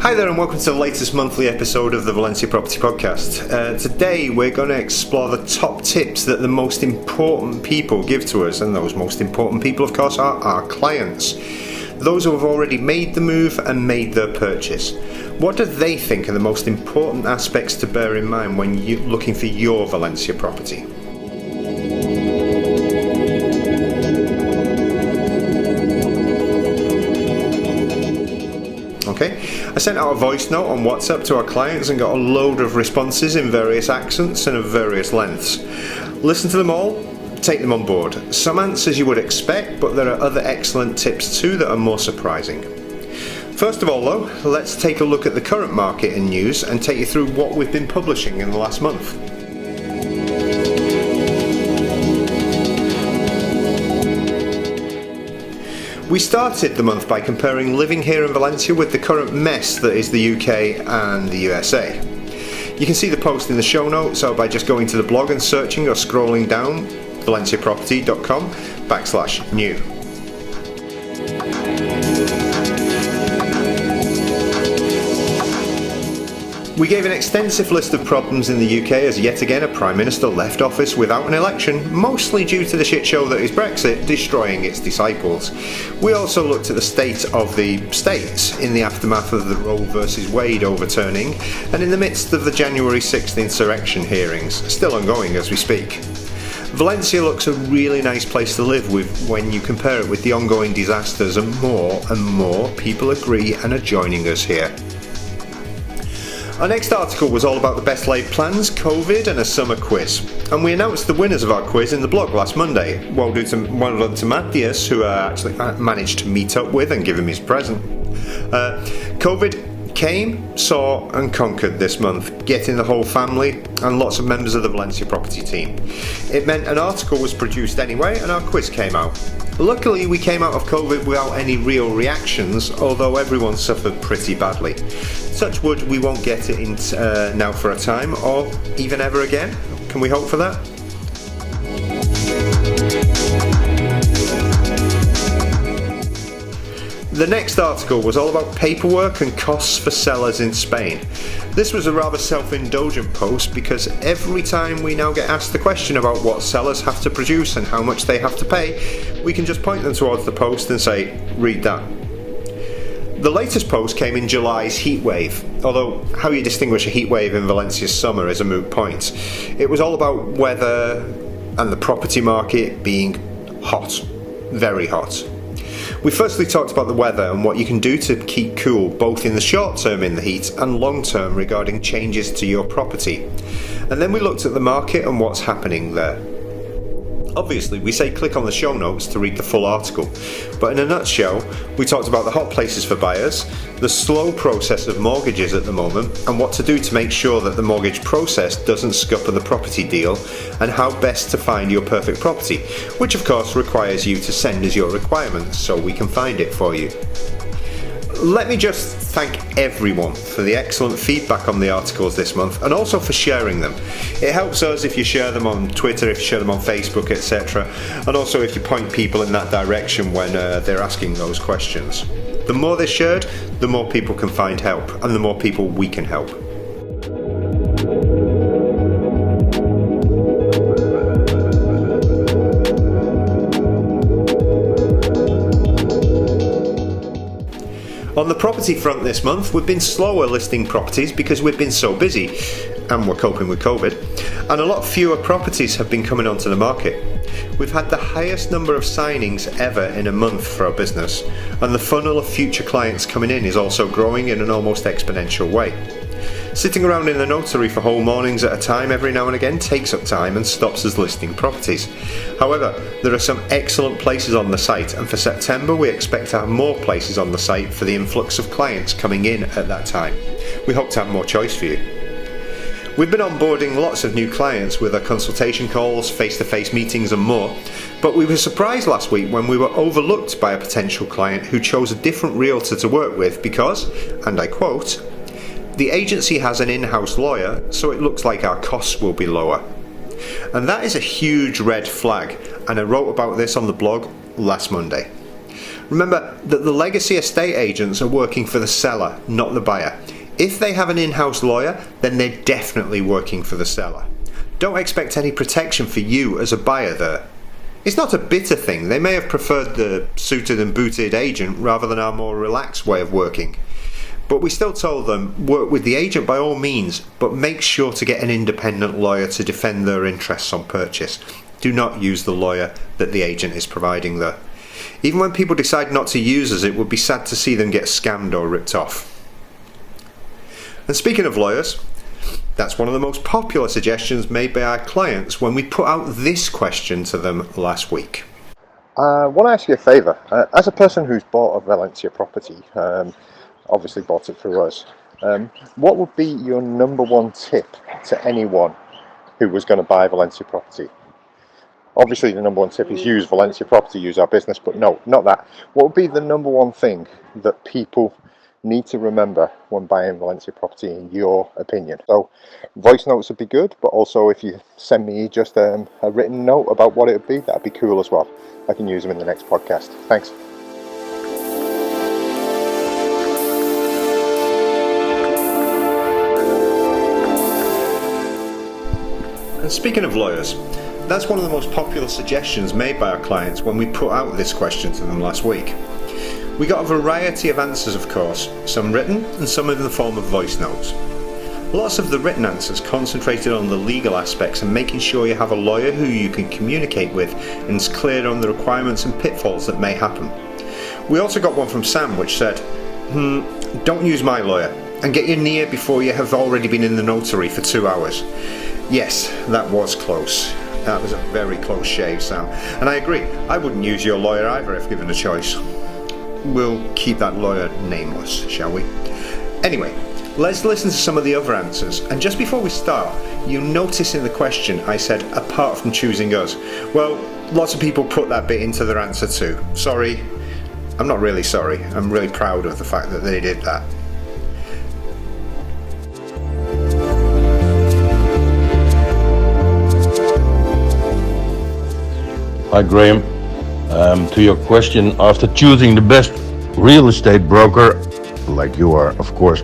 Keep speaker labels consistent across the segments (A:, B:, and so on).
A: Hi there and welcome to the latest monthly episode of the Valencia Property Podcast. Today we're going to explore the top tips that the most important people give to us, and those most important people of course are our clients. Those who have already made the move and made their purchase. What do they think are the most important aspects to bear in mind when you're looking for your Valencia property? Okay, I sent out a voice note on WhatsApp to our clients and got a load of responses in various accents and of various lengths. Listen to them all, take them on board. Some answers you would expect, but there are other excellent tips too that are more surprising. First of all though, let's take a look at the current market and news and take you through what we've been publishing in the last month. We started the month by comparing living here in Valencia with the current mess that is the UK and the USA. You can see the post in the show notes or by just going to the blog and searching or scrolling down valenciaproperty.com/new. We gave an extensive list of problems in the UK as yet again a Prime Minister left office without an election, mostly due to the shit show that is Brexit destroying its disciples. We also looked at the state of the states in the aftermath of the Roe versus Wade overturning and in the midst of the January 6th insurrection hearings, still ongoing as we speak. Valencia looks a really nice place to live with when you compare it with the ongoing disasters, and more people agree and are joining us here. Our next article was all about the best laid plans, COVID and a summer quiz. And we announced the winners of our quiz in the blog last Monday. Well done to Matthias, who I actually managed to meet up with and give him his present. COVID came, saw and conquered this month, getting the whole family and lots of members of the Valencia property team. It meant an article was produced anyway and our quiz came out. Luckily we came out of COVID without any real reactions, although everyone suffered pretty badly. Touch wood, we won't get it in now for a time, or even ever again. Can we hope for that? The next article was all about paperwork and costs for sellers in Spain. This was a rather self-indulgent post because every time we now get asked the question about what sellers have to produce and how much they have to pay, we can just point them towards the post and say, read that. The latest post came in July's heatwave, although how you distinguish a heatwave in Valencia's summer is a moot point. It was all about weather and the property market being hot, very hot. We firstly talked about the weather and what you can do to keep cool, both in the short term in the heat and long term regarding changes to your property. And then we looked at the market and what's happening there. Obviously, we say click on the show notes to read the full article, but in a nutshell, we talked about the hot places for buyers, the slow process of mortgages at the moment, and what to do to make sure that the mortgage process doesn't scupper the property deal, and how best to find your perfect property, which of course requires you to send us your requirements so we can find it for you. Let me just thank everyone for the excellent feedback on the articles this month and also for sharing them. It helps us if you share them on Twitter, if you share them on Facebook, etc. And also if you point people in that direction when they're asking those questions. The more they're shared, the more people can find help and the more people we can help. On the property front this month, we've been slower listing properties because we've been so busy, and we're coping with COVID, and a lot fewer properties have been coming onto the market. We've had the highest number of signings ever in a month for our business, and the funnel of future clients coming in is also growing in an almost exponential way. Sitting around in the notary for whole mornings at a time every now and again takes up time and stops us listing properties. However, there are some excellent places on the site, and for September we expect to have more places on the site for the influx of clients coming in at that time. We hope to have more choice for you. We've been onboarding lots of new clients with our consultation calls, face-to-face meetings and more, but we were surprised last week when we were overlooked by a potential client who chose a different realtor to work with because, and I quote, "The agency has an in-house lawyer, so it looks like our costs will be lower." And that is a huge red flag, and I wrote about this on the blog last Monday. Remember that the legacy estate agents are working for the seller, not the buyer. If they have an in-house lawyer, then they're definitely working for the seller. Don't expect any protection for you as a buyer there. It's not a bitter thing. They may have preferred the suited and booted agent rather than our more relaxed way of working. But we still told them, work with the agent by all means, but make sure to get an independent lawyer to defend their interests on purchase. Do not use the lawyer that the agent is providing there. Even when people decide not to use us, it would be sad to see them get scammed or ripped off. And speaking of lawyers, that's one of the most popular suggestions made by our clients when we put out this question to them last week.
B: I want to ask you a favour. As a person who's bought a Valencia property, obviously bought it through us, what would be your number one tip to anyone who was going to buy Valencia property? Obviously the number one tip is use Valencia property, use our business, but no, not that. What would be the number one thing that people need to remember when buying Valencia property in your opinion? So voice notes would be good, but also if you send me just a written note about what it would be, that'd be cool as well. I can use them in the next podcast. Thanks.
A: And speaking of lawyers, that's one of the most popular suggestions made by our clients when we put out this question to them last week. We got a variety of answers, of course, some written and some in the form of voice notes. Lots of the written answers concentrated on the legal aspects and making sure you have a lawyer who you can communicate with and is clear on the requirements and pitfalls that may happen. We also got one from Sam which said, don't use my lawyer and get your NIA before you have already been in the notary for 2 hours. Yes, that was close. That was a very close shave, Sam. And I agree, I wouldn't use your lawyer either if given a choice. We'll keep that lawyer nameless, shall we? Anyway, let's listen to some of the other answers. And just before we start, you'll notice in the question I said, apart from choosing us. Well, lots of people put that bit into their answer too. Sorry. I'm not really sorry. I'm really proud of the fact that they did that.
C: Hi Graham, to your question, after choosing the best real estate broker, like you are of course,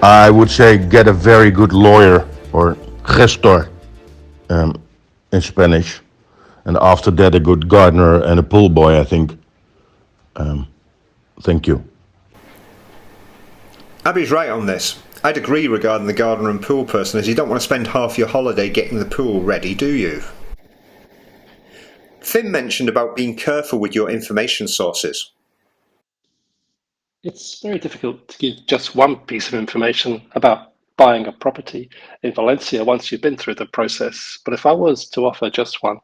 C: I would say get a very good lawyer or gestor in Spanish, and after that a good gardener and a pool boy, I think. Thank you.
A: Abby's right on this. I'd agree regarding the gardener and pool person, as you don't want to spend half your holiday getting the pool ready, do you? Finn mentioned about being careful with your information sources.
D: It's very difficult to give just one piece of information about buying a property in Valencia once you've been through the process. But if I was to offer just one,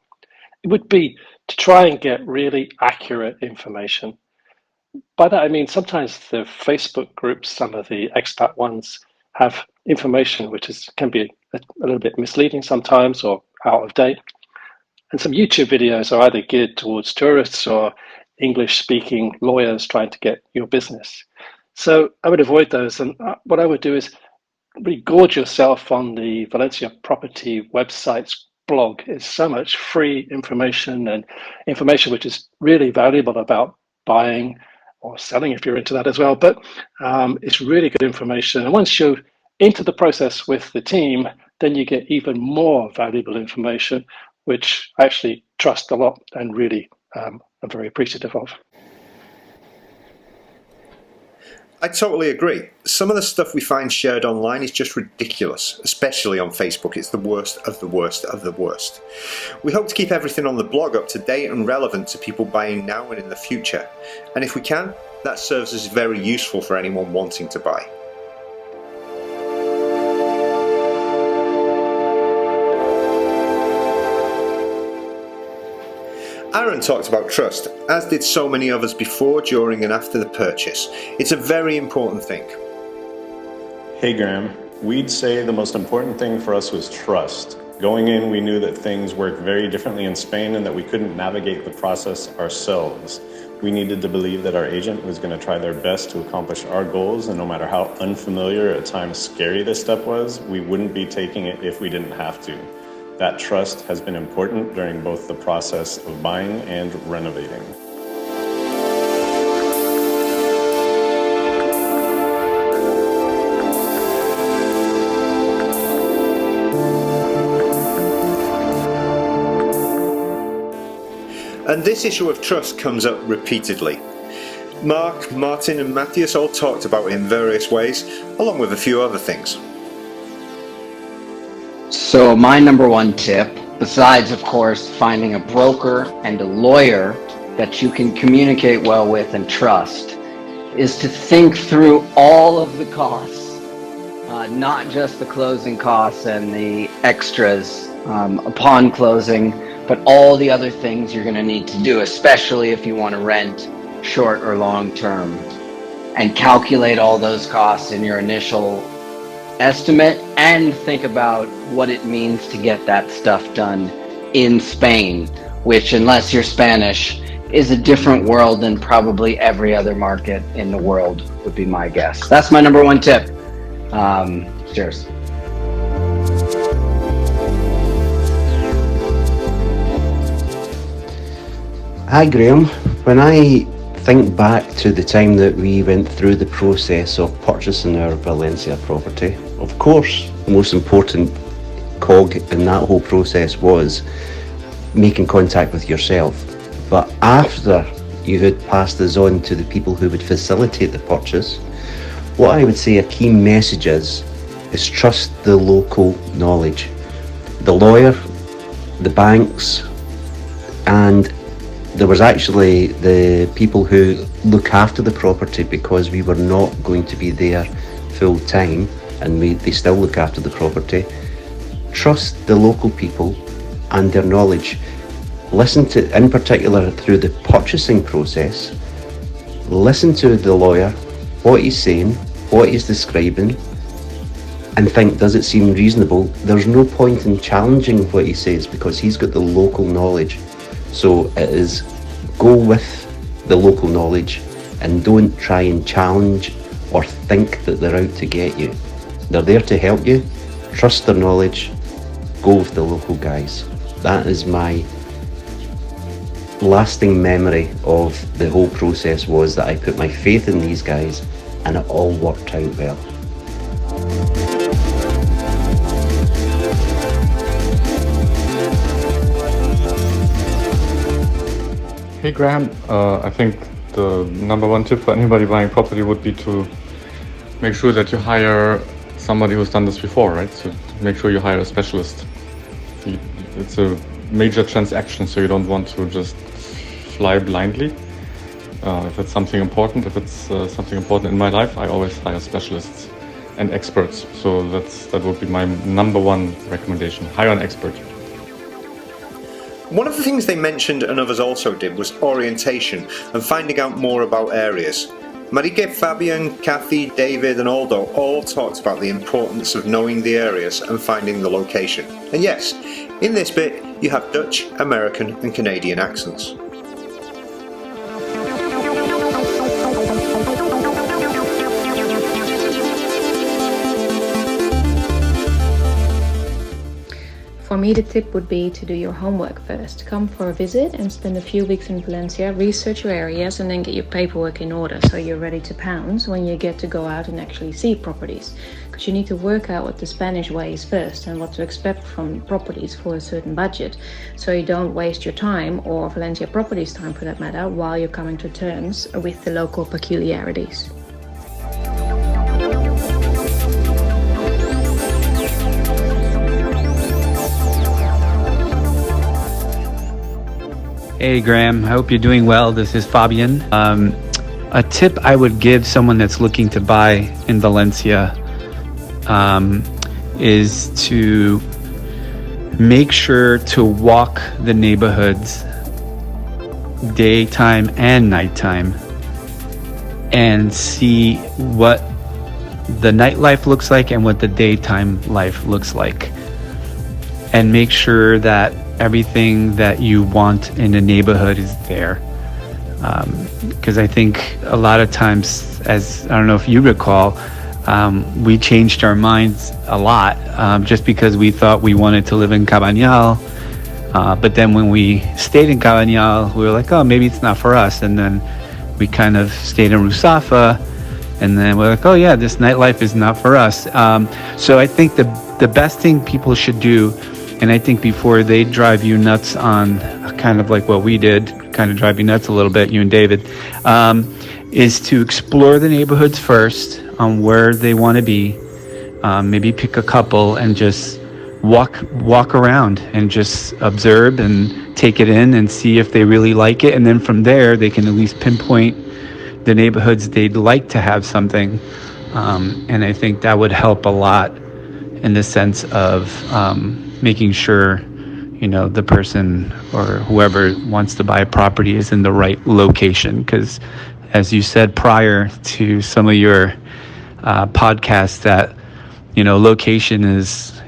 D: it would be to try and get really accurate information. By that I mean sometimes the Facebook groups, some of the expat ones, have information which can be a little bit misleading sometimes or out of date. And some YouTube videos are either geared towards tourists or English-speaking lawyers trying to get your business. So I would avoid those. And what I would do is really gorge yourself on the Valencia Property website's blog. It's so much free information and information which is really valuable about buying or selling if you're into that as well. But it's really good information. And once you're into the process with the team, then you get even more valuable information, which I actually trust a lot and really am very appreciative of.
A: I totally agree. Some of the stuff we find shared online is just ridiculous, especially on Facebook. It's the worst of the worst of the worst. We hope to keep everything on the blog up to date and relevant to people buying now and in the future. And if we can, that serves as very useful for anyone wanting to buy. Aaron talked about trust, as did so many others before, during and after the purchase. It's a very important thing.
E: Hey Graham, we'd say the most important thing for us was trust. Going in, we knew that things worked very differently in Spain and that we couldn't navigate the process ourselves. We needed to believe that our agent was going to try their best to accomplish our goals, and no matter how unfamiliar, at times scary this step was, we wouldn't be taking it if we didn't have to. That trust has been important during both the process of buying and renovating.
A: And this issue of trust comes up repeatedly. Mark, Martin and Matthias all talked about it in various ways, along with a few other things.
F: So my number one tip, besides of course finding a broker and a lawyer that you can communicate well with and trust, is to think through all of the costs, not just the closing costs and the extras upon closing, but all the other things you're going to need to do, especially if you want to rent short or long term, and calculate all those costs in your initial estimate and think about what it means to get that stuff done in Spain, which, unless you're Spanish, is a different world than probably every other market in the world, would be my guess. That's my number one tip. Cheers.
G: Hi Graham, when I think back to the time that we went through the process of purchasing our Valencia property, of course the most important cog in that whole process was making contact with yourself. But after you had passed us on to the people who would facilitate the purchase, what I would say a key message is trust the local knowledge. The lawyer, the banks, and there was actually the people who look after the property, because we were not going to be there full time, and they still look after the property. Trust the local people and their knowledge. Listen to, in particular through the purchasing process, listen to the lawyer, what he's saying, what he's describing, and think, does it seem reasonable? There's no point in challenging what he says because he's got the local knowledge. So it is, go with the local knowledge and don't try and challenge or think that they're out to get you. They're there to help you. Trust their knowledge. Go with the local guys. That is my lasting memory of the whole process, was that I put my faith in these guys and it all worked out well.
H: Hey Graham, I think the number one tip for anybody buying property would be to make sure that you hire somebody who's done this before, right? So make sure you hire a specialist. It's a major transaction, so you don't want to just fly blindly. If it's something important, in my life, I always hire specialists and experts. So that would be my number one recommendation. Hire an expert.
A: One of the things they mentioned, and others also did, was orientation and finding out more about areas. Marique, Fabian, Kathy, David and Aldo all talked about the importance of knowing the areas and finding the location. And yes, in this bit you have Dutch, American and Canadian accents.
I: For me, the tip would be to do your homework first. Come for a visit and spend a few weeks in Valencia, research your areas and then get your paperwork in order so you're ready to pounce when you get to go out and actually see properties. Because you need to work out what the Spanish way is first and what to expect from properties for a certain budget, so you don't waste your time, or Valencia Property's time for that matter, while you're coming to terms with the local peculiarities.
J: Hey Graham, I hope you're doing well. This is Fabian. A tip I would give someone that's looking to buy in Valencia is to make sure to walk the neighborhoods daytime and nighttime and see what the nightlife looks like and what the daytime life looks like, and make sure that everything that you want in a neighborhood is there. Because I think a lot of times, as I don't know if you recall, we changed our minds a lot just because we thought we wanted to live in Cabanyal. But then when we stayed in Cabanyal, we were like, oh, maybe it's not for us. And then we kind of stayed in Rusafa. And then we're like, oh yeah, this nightlife is not for us. So I think the best thing people should do And I think before they drive you nuts on kind of like what we did, kind of drive you nuts a little bit, you and David, is to explore the neighborhoods first on where they want to be. Maybe pick a couple and just walk around and just observe and take it in and see if they really like it. And then from there, they can at least pinpoint the neighborhoods they'd like to have something. And I think that would help a lot in the sense of making sure, the person or whoever wants to buy a property is in the right location. Because as you said prior to some of your podcasts, that, location is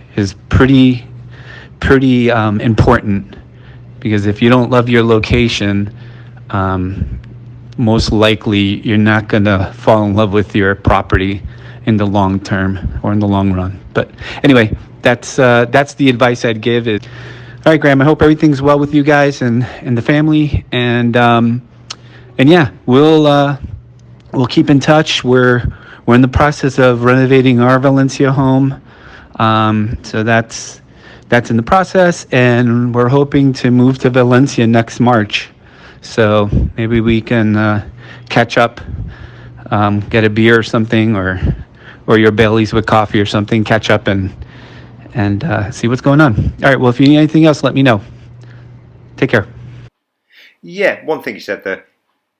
J: pretty important, because if you don't love your location, most likely you're not going to fall in love with your property in the long term or in the long run. But anyway, that's the advice I'd give. All right, Graham, I hope everything's well with you guys and the family. And yeah, we'll keep in touch. We're in the process of renovating our Valencia home. So that's in the process, and we're hoping to move to Valencia next March. So maybe we can catch up, get a beer or something, or your Baileys with coffee or something, catch up and see what's going on. All right, well, if you need anything else, let me know. Take care.
A: Yeah, one thing you said there,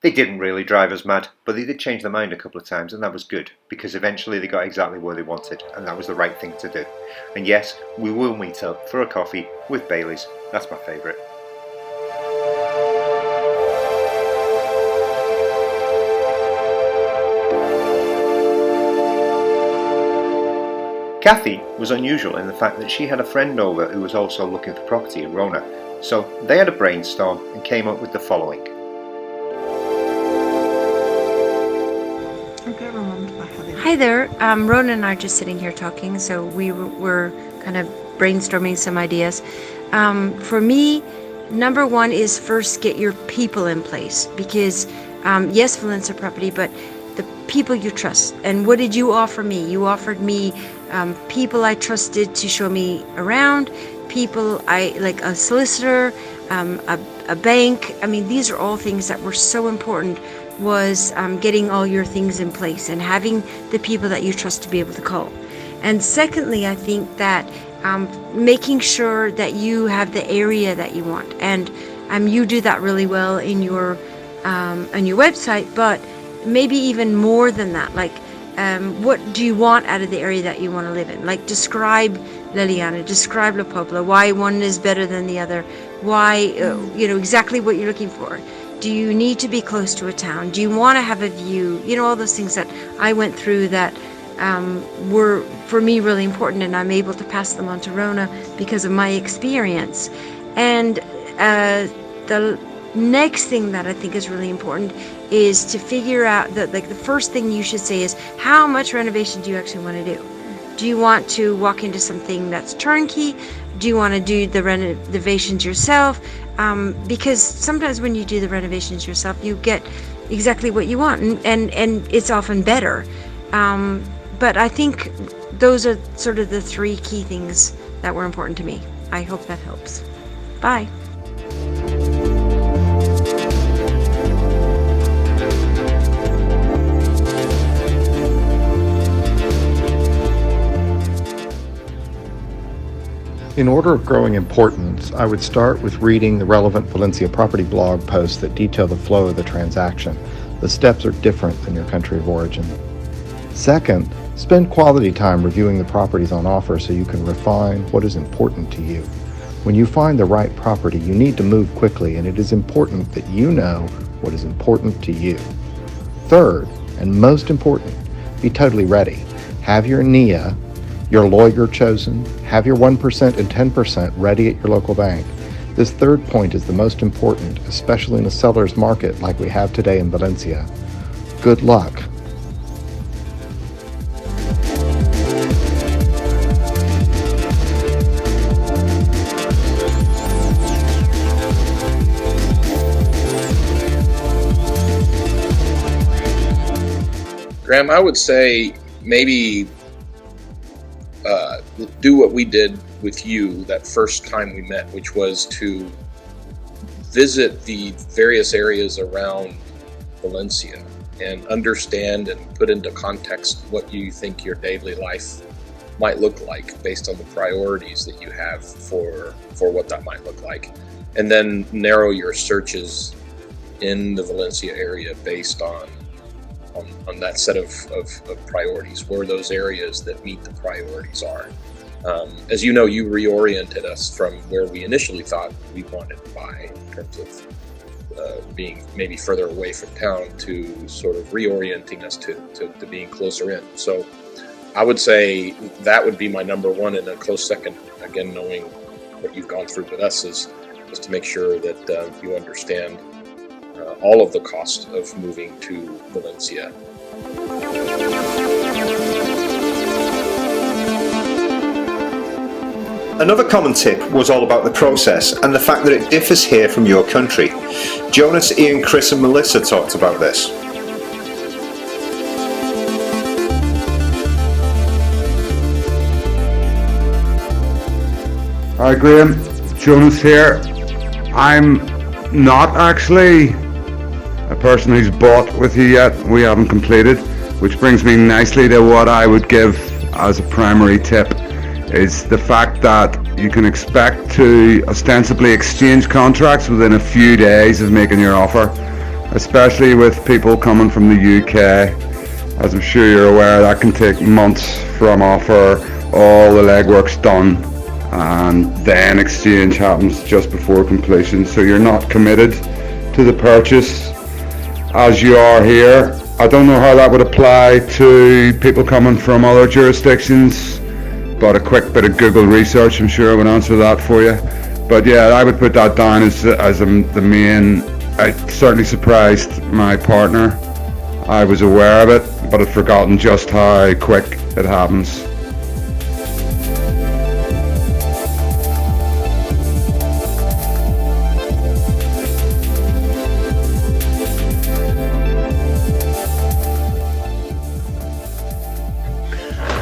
A: they didn't really drive us mad, but they did change their mind a couple of times, and that was good, because eventually they got exactly where they wanted, and that was the right thing to do. And yes, we will meet up for a coffee with Baileys. That's my favourite. Kathy was unusual in the fact that she had a friend over who was also looking for property in Rona, so they had a brainstorm and came up with the following.
K: Hi there, Rona and I are just sitting here talking, so we were kind of brainstorming some ideas. For me, number one is first get your people in place, because yes, Valencia Property, but the people you trust. And what did you offer me? You offered me people I trusted to show me around, people like a solicitor, a bank. I mean, these are all things that were so important, was getting all your things in place and having the people that you trust to be able to call. And secondly, I think that making sure that you have the area that you want. And you do that really well in your on your website, but maybe even more than that. Like, what do you want out of the area that you want to live in? Like, describe Liliana, describe La Pobla, why one is better than the other, why, exactly what you're looking for. Do you need to be close to a town? Do you want to have a view? All those things that I went through that were, for me, really important, and I'm able to pass them on to Rona because of my experience. And the next thing that I think is really important is to figure out that, like, the first thing you should say is, how much renovation do you actually want to do? Do you want to walk into something that's turnkey? Do you want to do the renovations yourself? Because sometimes when you do the renovations yourself, you get exactly what you want, and it's often better. But I think those are sort of the three key things that were important to me. I hope that helps. Bye.
B: In order of growing importance, I would start with reading the relevant Valencia Property blog posts that detail the flow of the transaction. The steps are different than your country of origin. Second, spend quality time reviewing the properties on offer so you can refine what is important to you. When you find the right property, you need to move quickly, and it is important that you know what is important to you. Third, and most important, be totally ready. Have your NIA, your lawyer chosen, have your 1% and 10% ready at your local bank. This third point is the most important, especially in a seller's market like we have today in Valencia. Good luck.
L: Graham, I would say maybe do what we did with you that first time we met, which was to visit the various areas around Valencia and understand and put into context what you think your daily life might look like based on the priorities that you have for what that might look like. And then narrow your searches in the Valencia area based on that set of priorities, where those areas that meet the priorities are. As you know, you reoriented us from where we initially thought we wanted to buy in terms of being maybe further away from town to sort of reorienting us to being closer in. So I would say that would be my number one, and a close second, again, knowing what you've gone through with us, is to make sure that you understand all of the cost of moving to Valencia.
A: Another common tip was all about the process and the fact that it differs here from your country. Jonas, Ian, Chris and Melissa talked about this.
M: Hi Graham, Jonas here. I'm not actually a person who's bought with you yet. We haven't completed, which brings me nicely to what I would give as a primary tip. Is the fact that you can expect to ostensibly exchange contracts within a few days of making your offer, especially with people coming from the UK. As I'm sure you're aware, that can take months from offer, all the legwork's done, and then exchange happens just before completion. So you're not committed to the purchase as you are here. I don't know how that would apply to people coming from other jurisdictions, but a quick bit of Google research, I'm sure, would answer that for you. But yeah, I would put that down as the main. It certainly surprised my partner. I was aware of it, but I'd forgotten just how quick it happens.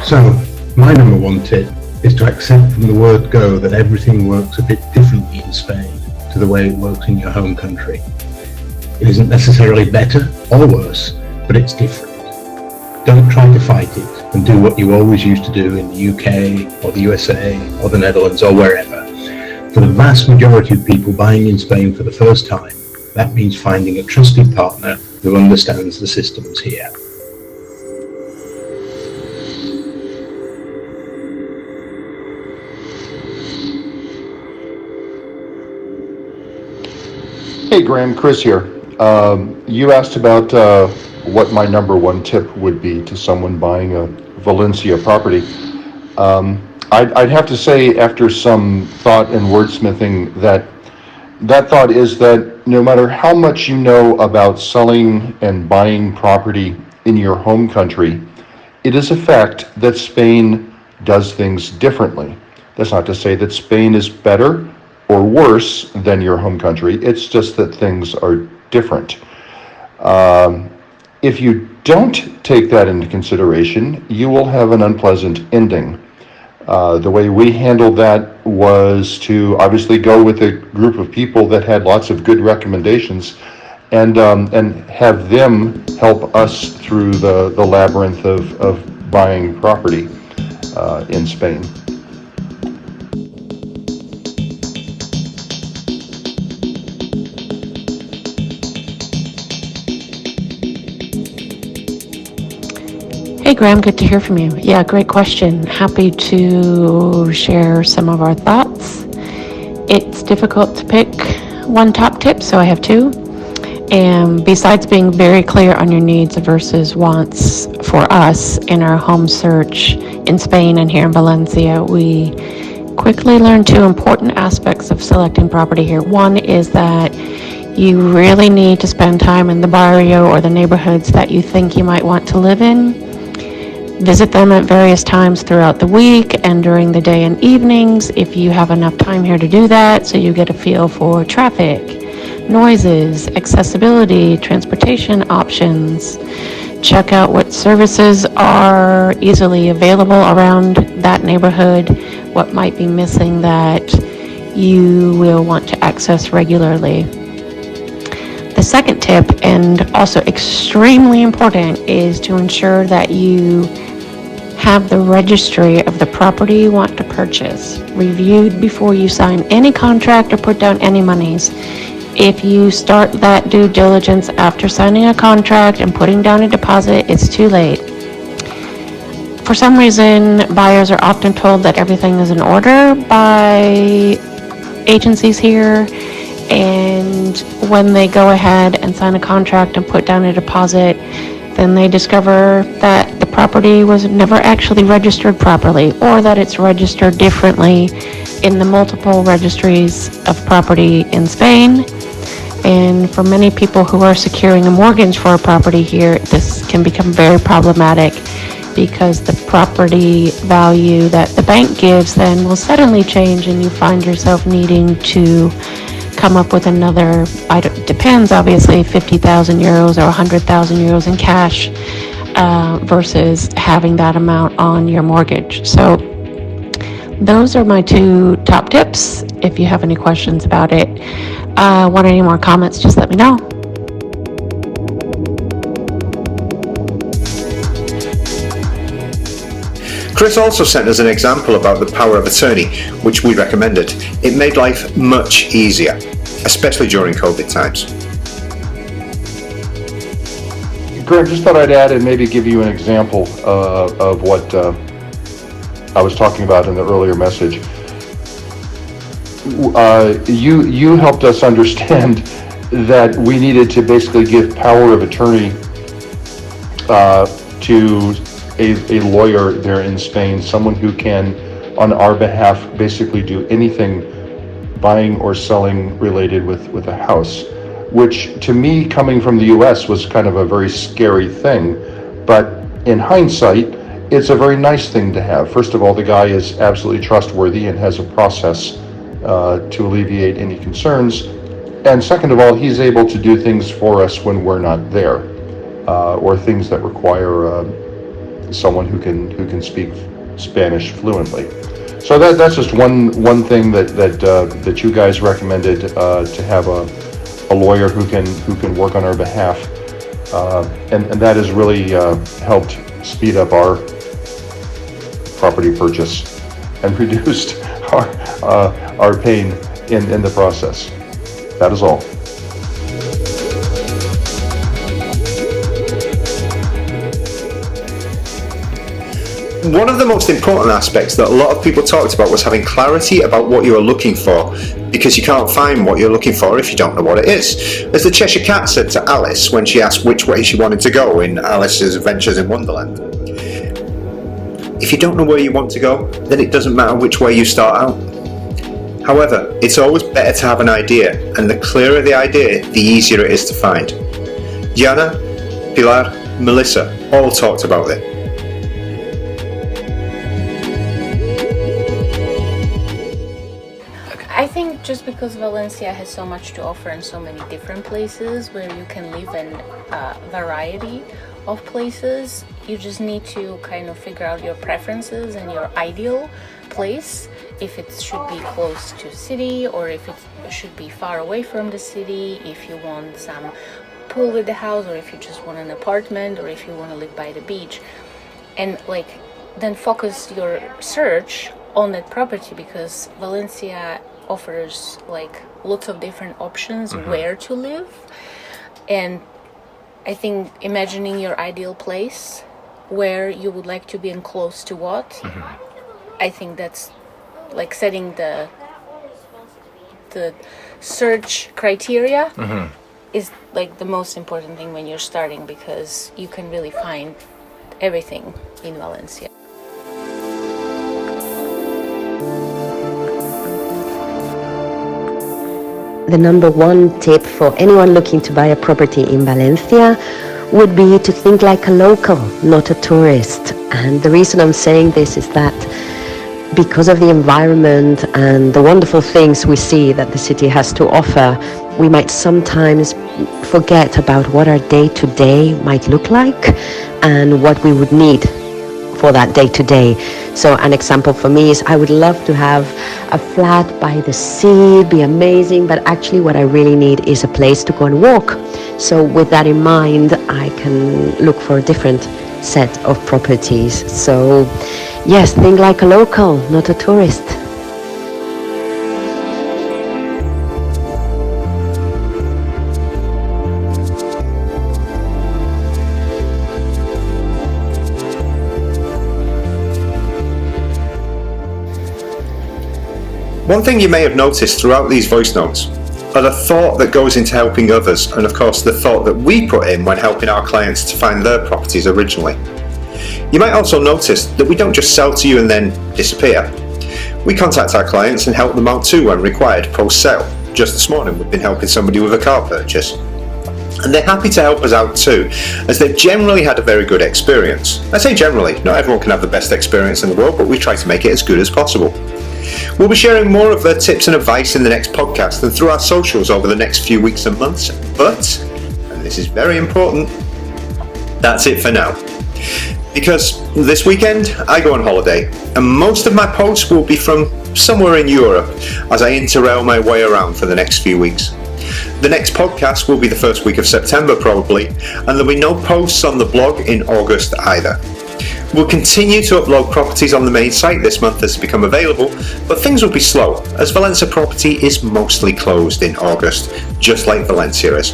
N: So, my number one tip is to accept from the word go that everything works a bit differently in Spain to the way it works in your home country. It isn't necessarily better or worse, but it's different. Don't try to fight it and do what you always used to do in the UK or the USA or the Netherlands or wherever. For the vast majority of people buying in Spain for the first time, that means finding a trusted partner who understands the systems here.
C: Hey Graham, Chris here. You asked about what my number one tip would be to someone buying a Valencia property. I'd have to say, after some thought and wordsmithing, that thought is that no matter how much you know about selling and buying property in your home country, it is a fact that Spain does things differently. That's not to say that Spain is better or worse than your home country. It's just that things are different. If you don't take that into consideration, you will have an unpleasant ending. The way we handled that was to obviously go with a group of people that had lots of good recommendations, and have them help us through the labyrinth of buying property in Spain.
O: Hey Graham, good to hear from you. Yeah, great question. Happy to share some of our thoughts. It's difficult to pick one top tip, so I have two. And besides being very clear on your needs versus wants for us in our home search in Spain and here in Valencia, we quickly learned two important aspects of selecting property here. One is that you really need to spend time in the barrio or the neighborhoods that you think you might want to live in. Visit them at various times throughout the week and during the day and evenings if you have enough time here to do that, so you get a feel for traffic, noises, accessibility, transportation options. Check out what services are easily available around that neighborhood, what might be missing that you will want to access regularly. The second tip, and also extremely important, is to ensure that you have the registry of the property you want to purchase reviewed before you sign any contract or put down any monies. If you start that due diligence after signing a contract and putting down a deposit, it's too late. For some reason, buyers are often told that everything is in order by agencies here, and when they go ahead and sign a contract and put down a deposit, then they discover that the property was never actually registered properly, or that it's registered differently in the multiple registries of property in Spain. And for many people who are securing a mortgage for a property here, this can become very problematic, because the property value that the bank gives then will suddenly change, and you find yourself needing to come up with another, depends obviously, 50,000 euros or 100,000 euros in cash versus having that amount on your mortgage. So those are my two top tips. If you have any questions about it, want any more comments, just let me know.
A: Chris also sent us an example about the power of attorney, which we recommended. It made life much easier, especially during COVID times.
C: Greg, just thought I'd add and maybe give you an example of what I was talking about in the earlier message. You helped us understand that we needed to basically give power of attorney to a lawyer there in Spain, someone who can, on our behalf, basically do anything buying or selling related with a house, which to me, coming from the US, was kind of a very scary thing. But in hindsight, it's a very nice thing to have. First of all, the guy is absolutely trustworthy and has a process to alleviate any concerns. And second of all, he's able to do things for us when we're not there, or things that require someone who can speak Spanish fluently. So that's just one thing that you guys recommended, to have a lawyer who can work on our behalf, and that has really helped speed up our property purchase and reduced our pain in the process. That is all.
A: One of the most important aspects that a lot of people talked about was having clarity about what you are looking for, because you can't find what you're looking for if you don't know what it is. As the Cheshire Cat said to Alice when she asked which way she wanted to go in Alice's Adventures in Wonderland, if you don't know where you want to go, then it doesn't matter which way you start out. However, it's always better to have an idea, and the clearer the idea, the easier it is to find. Diana, Pilar, Melissa all talked about it.
I: I think just because Valencia has so much to offer in so many different places where you can live in a variety of places, you just need to kind of figure out your preferences and your ideal place, if it should be close to city or if it should be far away from the city, if you want some pool with the house or if you just want an apartment or if you want to live by the beach, and then focus your search on that property, because Valencia offers lots of different options where to live. And I think imagining your ideal place where you would like to be and close to what, I think that's setting the search criteria is the most important thing when you're starting, because you can really find everything in Valencia.
P: The number one tip for anyone looking to buy a property in Valencia would be to think like a local, not a tourist. And the reason I'm saying this is that because of the environment and the wonderful things we see that the city has to offer, we might sometimes forget about what our day-to-day might look like and what we would need for that day to day. So an example for me is I would love to have a flat by the sea, be amazing, but actually what I really need is a place to go and walk. So with that in mind, I can look for a different set of properties. So yes, think like a local, not a tourist.
A: One thing you may have noticed throughout these voice notes are the thought that goes into helping others, and of course the thought that we put in when helping our clients to find their properties originally. You might also notice that we don't just sell to you and then disappear. We contact our clients and help them out too when required post-sale. Just this morning we've been helping somebody with a car purchase. And they're happy to help us out too, as they've generally had a very good experience. I say generally, not everyone can have the best experience in the world, but we try to make it as good as possible. We'll be sharing more of their tips and advice in the next podcast and through our socials over the next few weeks and months. But, and this is very important, that's it for now. Because this weekend I go on holiday and most of my posts will be from somewhere in Europe as I interrail my way around for the next few weeks. The next podcast will be the first week of September probably, and there'll be no posts on the blog in August either. We'll continue to upload properties on the main site this month as they become available, but things will be slow as Valencia Property is mostly closed in August, just like Valencia is.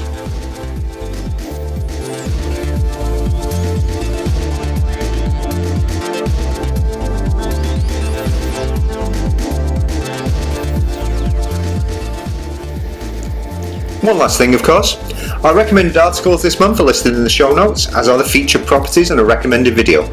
A: One last thing, of course. Our recommended articles this month are listed in the show notes, as are the featured properties and a recommended video.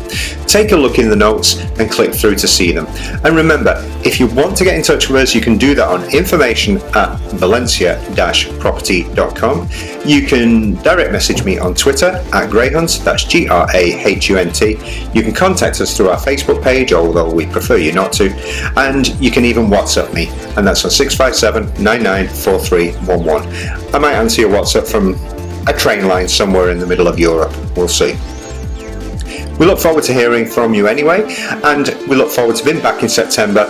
A: Take a look in the notes and click through to see them. And remember, if you want to get in touch with us, you can do that on information@valencia-property.com. You can direct message me on Twitter @Greyhunt, that's GRAHUNT. You can contact us through our Facebook page, although we prefer you not to. And you can even WhatsApp me, and that's on 657-994311. I might answer your WhatsApp from a train line somewhere in the middle of Europe. We'll see. We look forward to hearing from you anyway, and we look forward to being back in September,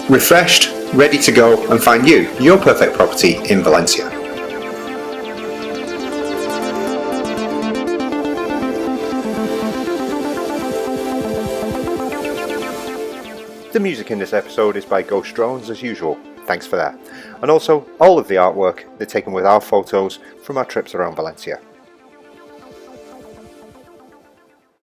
A: refreshed, ready to go and find you your perfect property in Valencia. The music in this episode is by Ghost Drones as usual. Thanks for that. And also, all of the artwork, they're taken with our photos from our trips around Valencia.